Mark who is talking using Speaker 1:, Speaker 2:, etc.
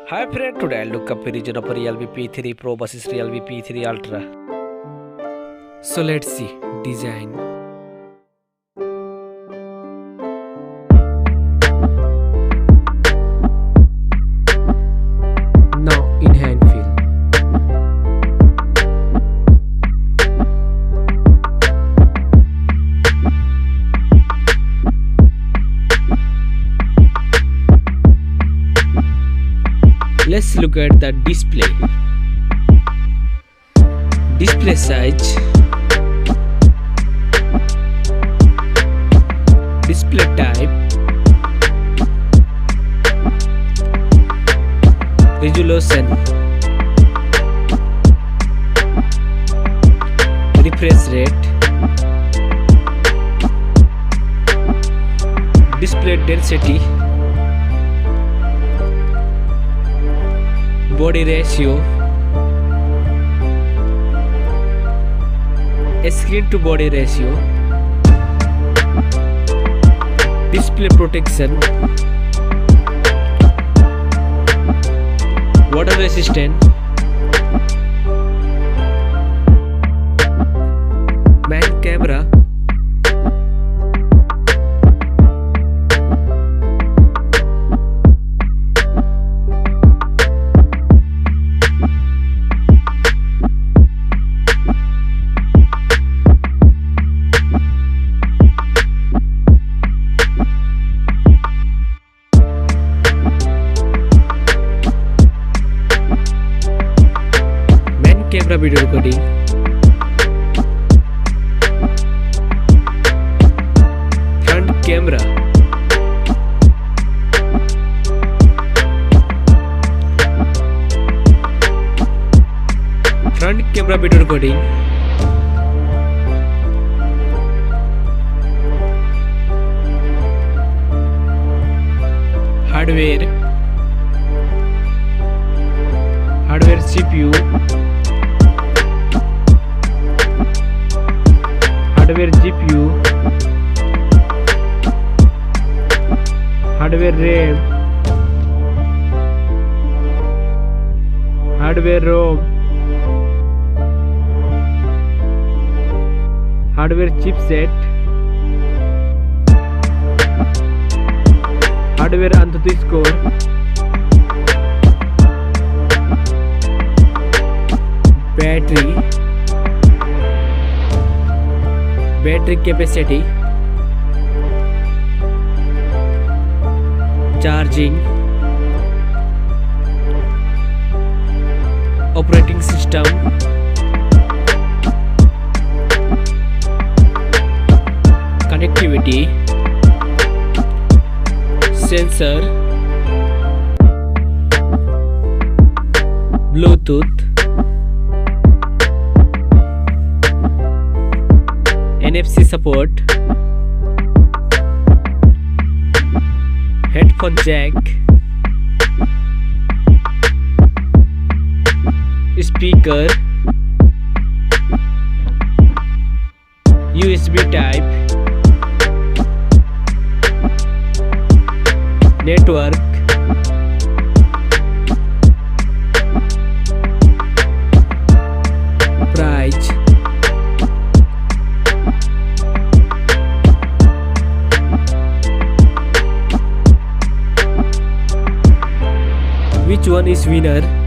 Speaker 1: Hi friend, today I'll do comparison of Realme P3 Pro versus Realme P3 Ultra. So let's see design. Now in hand feel. Let's look at the display. Display size, display type, resolution, refresh rate, display density, body ratio, screen to body ratio, display protection, water resistant, main camera, camera video recording, front camera, front camera video recording, hardware CPU, hardware GPU, hardware RAM, hardware ROM, hardware chipset, hardware AnTuTu score, battery capacity, charging, operating system, connectivity, sensor, Bluetooth, NFC support, headphone jack, speaker, USB type, network, price, which one is winner?